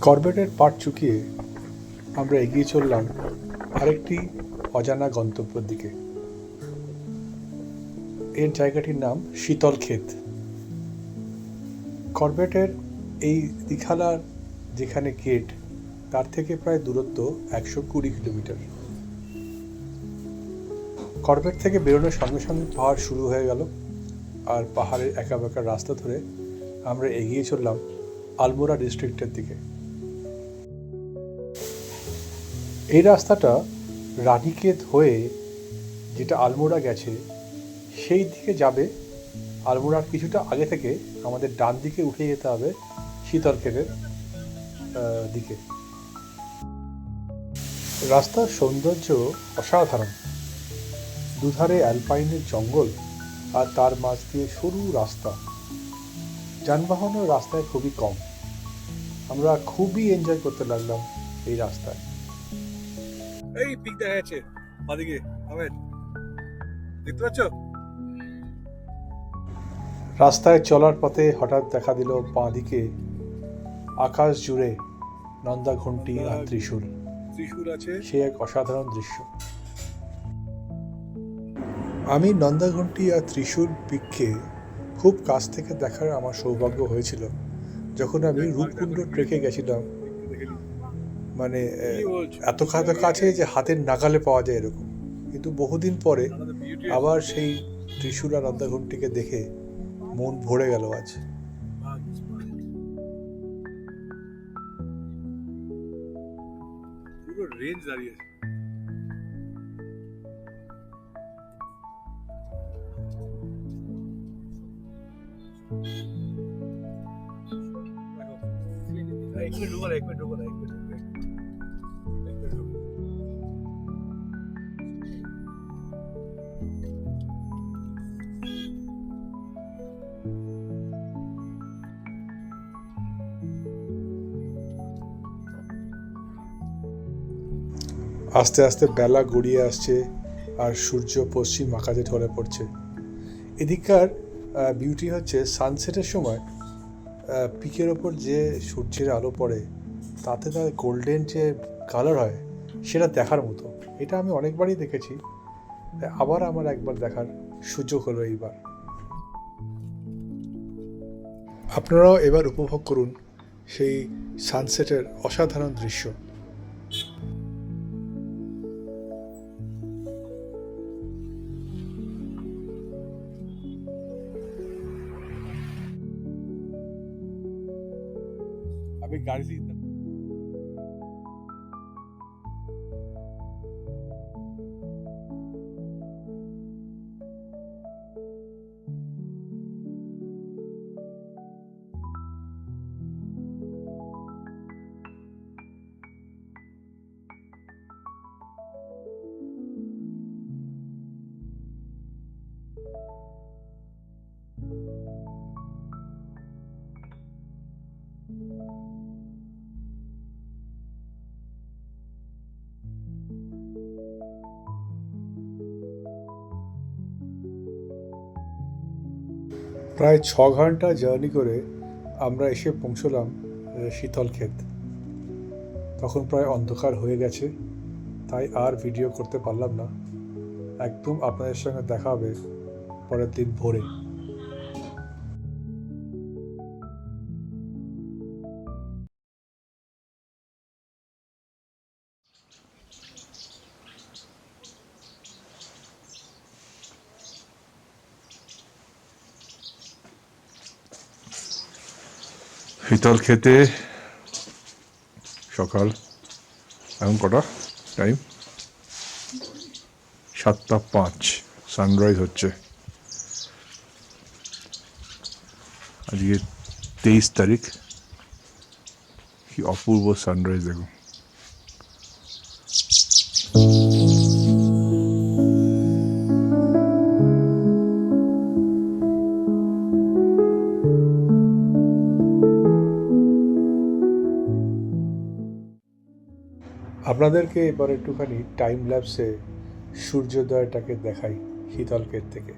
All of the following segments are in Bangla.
করবেটের পাট চুকিয়ে আমরা এগিয়ে চললাম আরেকটি অজানা গন্তব্যের দিকে। এর জায়গাটির নাম শীতলক্ষেত। করবেটের এই দীঘালার যেখানে গেট, তার থেকে প্রায় দূরত্ব 120 কিলোমিটার। করবেট থেকে বেরোনোর সঙ্গে সঙ্গে পাহাড় শুরু হয়ে গেল, আর পাহাড়ের একা বেঁকা রাস্তা ধরে আমরা এগিয়ে চললাম আলমোড়া ডিস্ট্রিক্টের দিকে। এই রাস্তাটা রানীক্ষেত হয়ে যেটা আলমোড়া গেছে সেই দিকে যাবে। আলমোড়ার কিছুটা আগে থেকে আমাদের ডান দিকে উঠে যেতে হবে শীতলক্ষেতের দিকে। রাস্তার সৌন্দর্য অসাধারণ। দুধারে অ্যালপাইনের জঙ্গল আর তার মাঝ দিয়ে সরু রাস্তা। যানবাহনও রাস্তায় খুবই কম। আমরা খুবই এনজয় করতে লাগলাম এই রাস্তায়। এই পিক দেখা যাচ্ছে বাদিকে, আমের দেখতে পাচ্ছ? রাস্তায় চলার পথে হঠাৎ দেখা দিল বাঁ দিকে আকাশ জুড়ে নন্দা ঘণ্টি আর ত্রিশূল। ত্রিশূল আছে। সে এক অসাধারণ দৃশ্য। আমি নন্দা ঘণ্টি আর ত্রিশূল পিককে খুব কাছ থেকে দেখার আমার সৌভাগ্য হয়েছিল যখন আমি রূপকুণ্ড ট্রেকে গেছিলাম। মানে এত কাছে যে হাতের নাগালে পাওয়া যায় এরকম। কিন্তু বহুদিন পরে আবার সেই ত্রিশূল আর নন্দা ঘণ্টিকে দেখে মন ভরে গেল আজ। পুরো রেঞ্জ দাঁড়িয়ে আছে। এক মিনিট ঢুকো না, এক মিনিট ঢুকো না, এক মিনিট ঢুকো, এক মিনিট ঢুকো। আস্তে আস্তে বেলা গড়িয়ে আসছে আর সূর্য পশ্চিম আকাশে ঢলে পড়ছে। এদিককার বিউটি হচ্ছে সানসেটের সময় পিকের ওপর যে সূর্যের আলো পড়ে তাতে তার গোল্ডেন যে কালার হয় সেটা দেখার মতো। এটা আমি অনেকবারই দেখেছি, আবার আমার একবার দেখার সুযোগ হলো এইবার। আপনারাও এবার উপভোগ করুন সেই সানসেটের অসাধারণ দৃশ্য। আমি গাড়ি প্রায় 6 ঘন্টা জার্নি করে আমরা এসে পৌঁছলাম শীতলক্ষেত। তখন প্রায় অন্ধকার হয়ে গেছে, তাই আর ভিডিও করতে পারলাম না। একদম আপনাদের সঙ্গে দেখা হবে পরের দিন ভোরে। শীতলক্ষেতে সকাল, এখন কটা টাইম? 7:05, সানরাইজ হচ্ছে। আজকে 23 তারিখ। কি অপূর্ব সানরাইজ দেখুন। আপনাদেরকে এবার একটুখানি টাইম ল্যাপসে সূর্যোদয়টাকে দেখাই শীতলক্ষেত থেকে।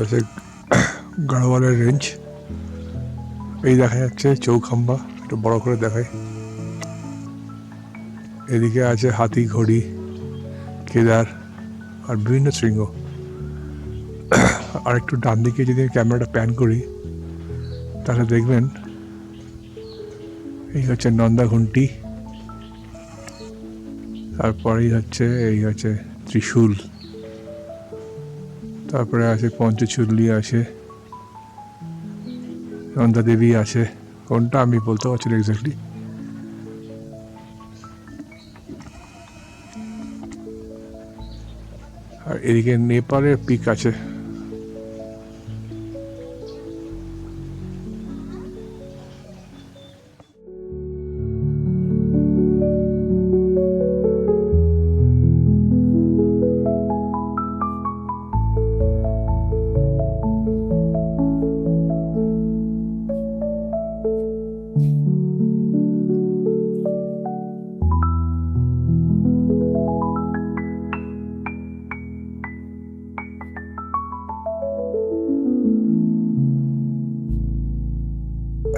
আছে গাড়োয়ালের রেঞ্জ। এই দেখা যাচ্ছে চৌখাম্বা, একটু বড় করে দেখায়। এদিকে আছে হাতি, ঘড়ি, কেদার আর বিভিন্ন শৃঙ্গ। আর একটু ডান দিকে যদি ক্যামেরাটা প্যান করি তাহলে দেখবেন এই হচ্ছে নন্দা ঘুন্টি, তারপরেই এই হচ্ছে ত্রিশূল, তারপরে আছে পঞ্চচুল্লি, আছে নন্দা দেবী আছে। কোনটা আমি বলতে পারছি না এক্স্যাক্টলি। আর এদিকে নেপালের পিক আছে।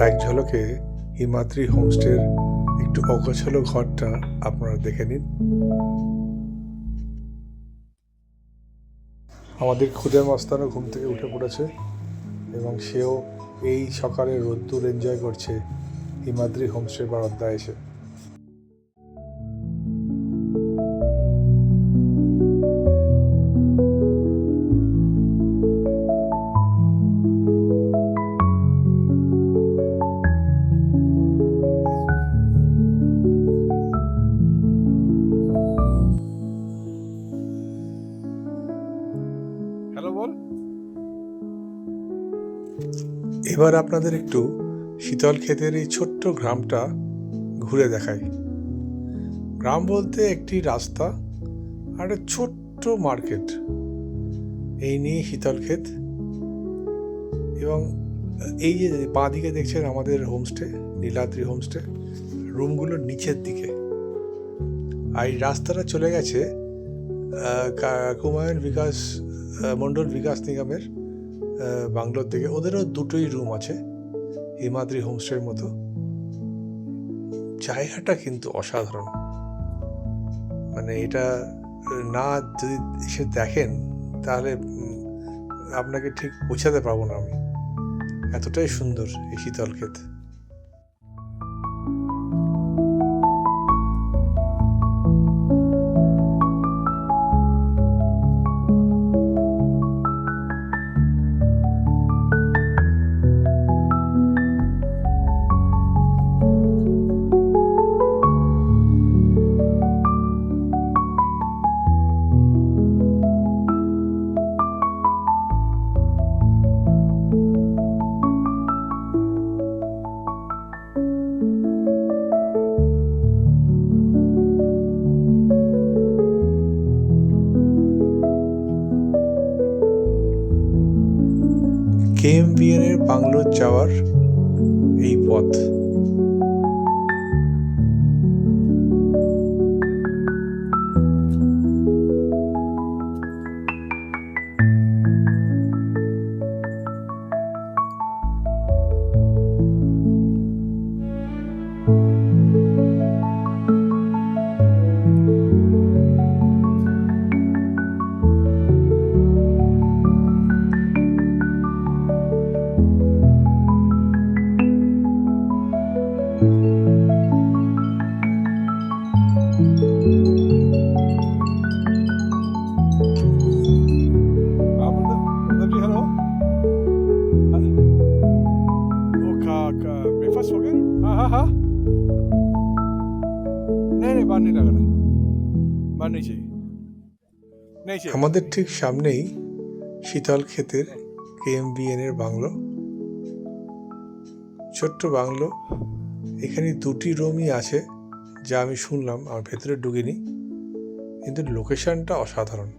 এক ঝলকে হিমাদ্রি হোমস্টের একটু অগোছালো ঘরটা আপনারা দেখে নিন। আমাদের খুদে মস্তানও ঘুম থেকে উঠে পড়েছে এবং সেও এই সকালে রোদ্দুর এনজয় করছে হিমাদ্রি হোমস্টের বারান্দায় এসে। হ্যালো বল। এবার আপনাদের একটু শীতলক্ষেতের এই ছোট্ট গ্রামটা ঘুরে দেখাই। গ্রাম বলতে একটি রাস্তা আর একটা ছোট্ট মার্কেট, এই নিয়ে শীতলক্ষেত। এবং এই যে বাঁ দিকে দেখছেন আমাদের হোমস্টে, নীলাদ্রি হোমস্টে, রুমগুলোর নিচের দিকে। আর এই রাস্তাটা চলে গেছে কুমায়ুন বিকাশ মণ্ডল বিকাশ নিগমের বাংলোর দিকে। ওদেরও দুটোই রুম আছে হিমাদ্রি হোমস্টের মতো। জায়গাটা কিন্তু অসাধারণ, মানে এটা না যদি এসে দেখেন তাহলে আপনাকে ঠিক বোঝাতে পারবো না আমি, এতটাই সুন্দর এই শীতলক্ষেত। KMVN এর বাংলোর যাওয়ার এই পথ। ब्रेकफास्ट हो गया? हाँ हाँ हाँ। नहीं बाहर नहीं लगा रहा, बाहर नहीं चाहिए, नहीं चाहिए। আমাদের ঠিক সামনেই শীতলক্ষেতের KMVN এর বাংলো, ছোট্ট বাংলো। এখানে দুটি রুমই আছে যা আমি শুনলাম, আমার ভেতরে ঢুকিনি, কিন্তু লোকেশনটা অসাধারণ।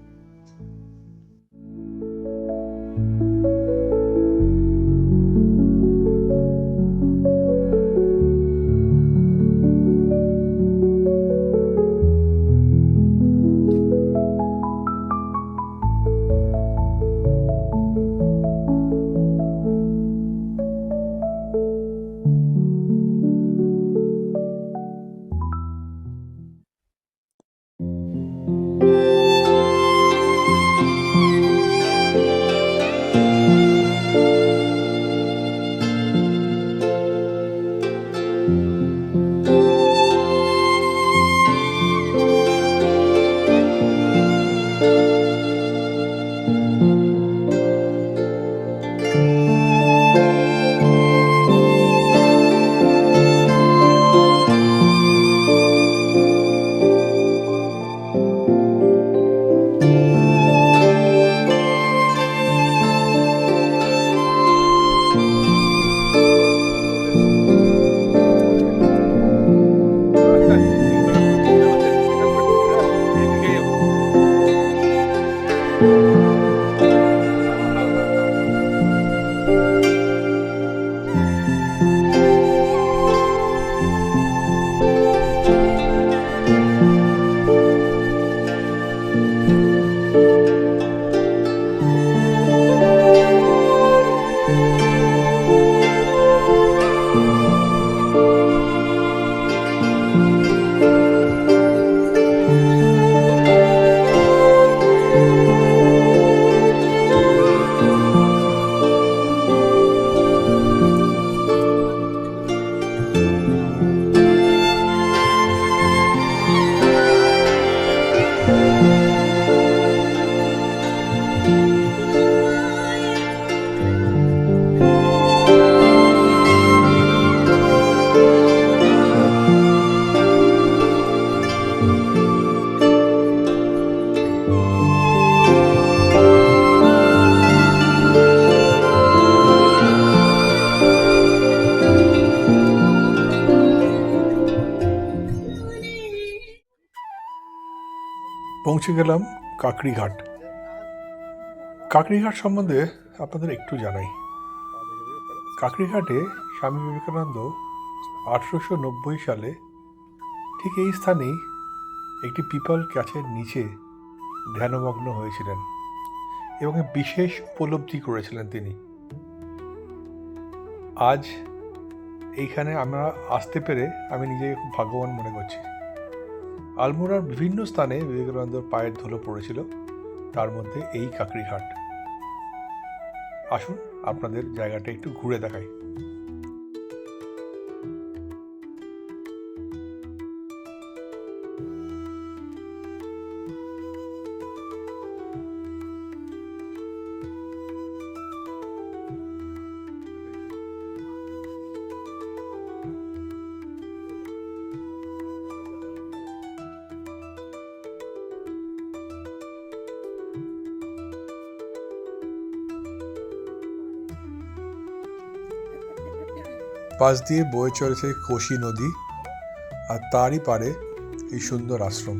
পৌঁছে গেলাম কাকড়িঘাট। কাকড়িঘাট সম্বন্ধে আপনাদের একটু জানাই। কাকড়িঘাটে স্বামী বিবেকানন্দ 1890 সালে ঠিক এই স্থানেই একটি পিপল গাছের নিচে ধ্যানমগ্ন হয়েছিলেন এবং বিশেষ উপলব্ধি করেছিলেন তিনি। আজ এইখানে আমরা আসতে পেরে আমি নিজেকে খুব ভাগ্যবান মনে করছি। আলমোড়ার বিভিন্ন স্থানে বিবেকানন্দর পায়ের ধুলো পড়েছিল, তার মধ্যে এই কাকড়িঘাট। আসুন আপনাদের জায়গাটা একটু ঘুরে দেখাই। পাশ দিয়ে বয়ে চলেছে কোশি নদী, আর তারই পারে এই সুন্দর আশ্রম।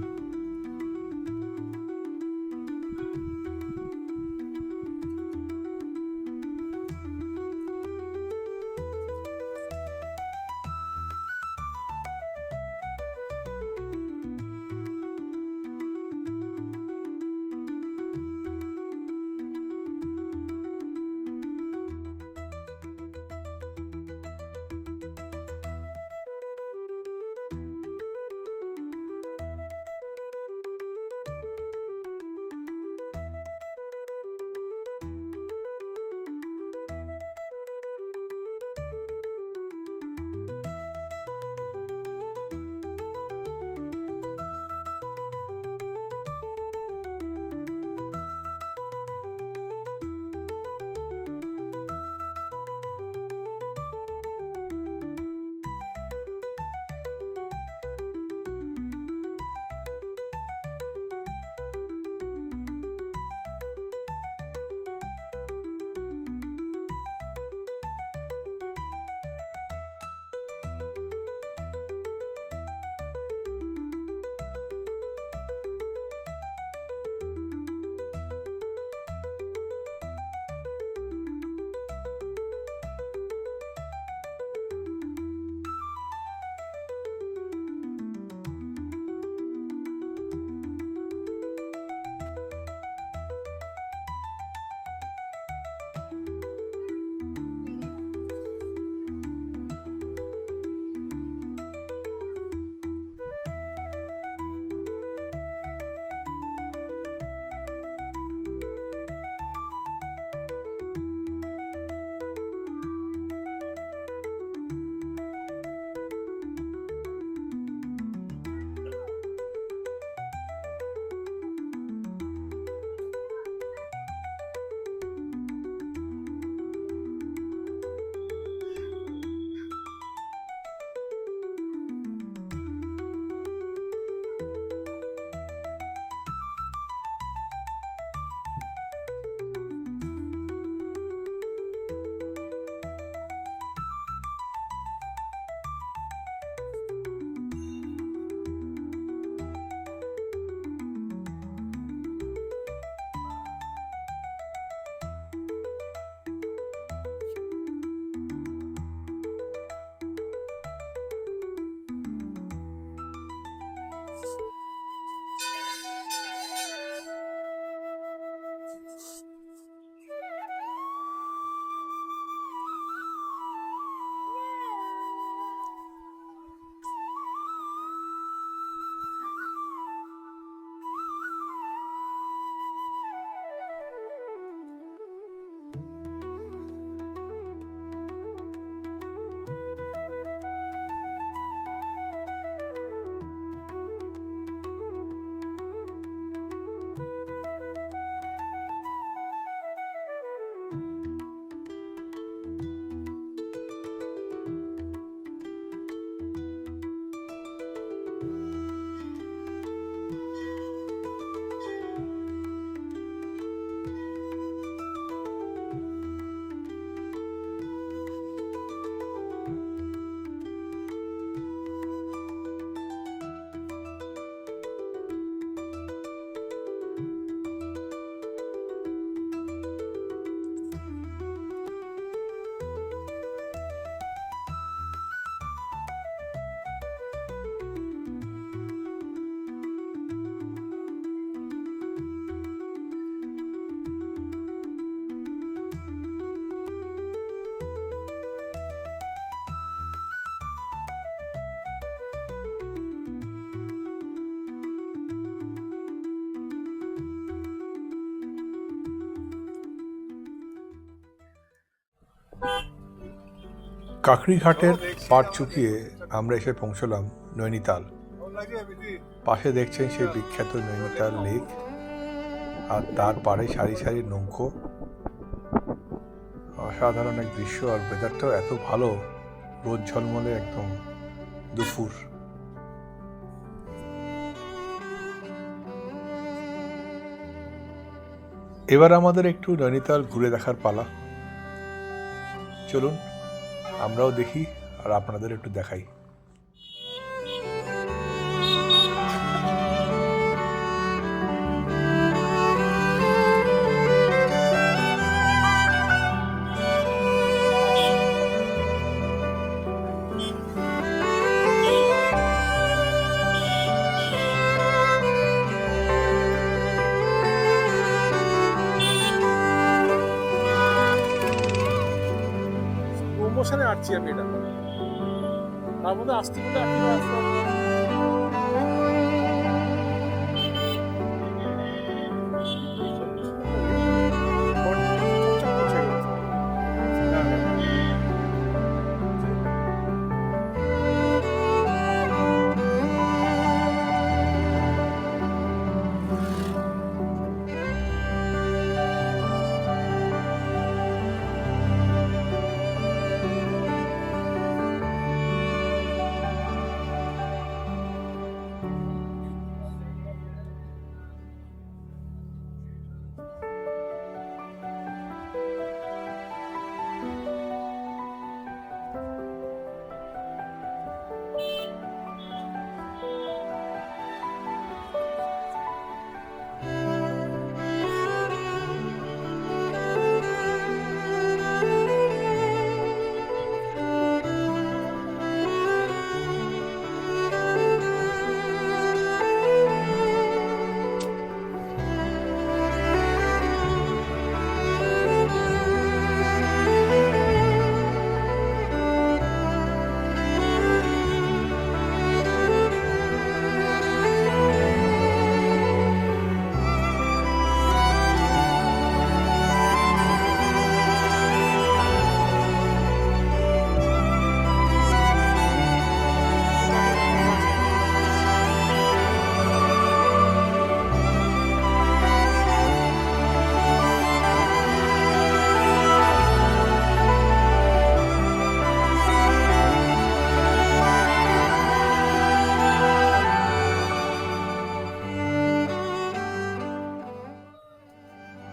কাকড়িঘাটের পাড় চুকিয়ে আমরা এসে পৌঁছলাম নৈনিতাল। পাশে দেখছেন সেই বিখ্যাত নৈনিতাল লেক, আর তার পাড়ে সারি সারি নৌকো। অসাধারণ এক দৃশ্য, আর ওয়েদারটাও এত ভালো, রোদ ঝলমলে একদম দুপুর। এবার আমাদের একটু নৈনিতাল ঘুরে দেখার পালা। চলুন আমরাও দেখি আর আপনাদের একটু দেখাই। প্রমোশনে আসছি আমি, এটা তার মধ্যে আসতে বলতে আসতে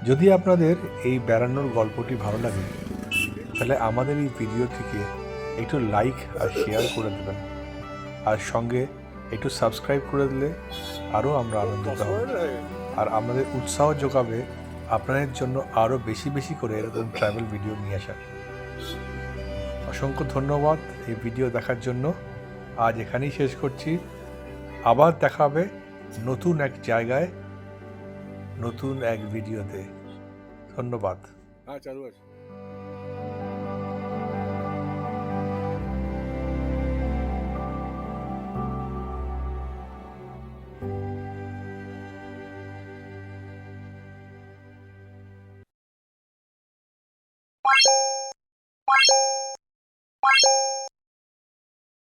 যদি আপনাদের এই বেড়ানোর গল্পটি ভালো লাগে, তাহলে আমাদের এই ভিডিও থেকে একটু লাইক আর শেয়ার করে দেবেন, আর সঙ্গে একটু সাবস্ক্রাইব করে দিলে আরও আমরা আনন্দিত হব, আর আমাদের উৎসাহ যোগাবে আপনাদের জন্য আরও বেশি বেশি করে এরকম ট্রাভেল ভিডিও নিয়ে আসা। অসংখ্য ধন্যবাদ এই ভিডিও দেখার জন্য। আজ এখানেই শেষ করছি। আবার দেখা হবে নতুন এক জায়গায়, নতুন এক ভিডিওতে। ধন্যবাদ। হ্যাঁ, চালু আছে।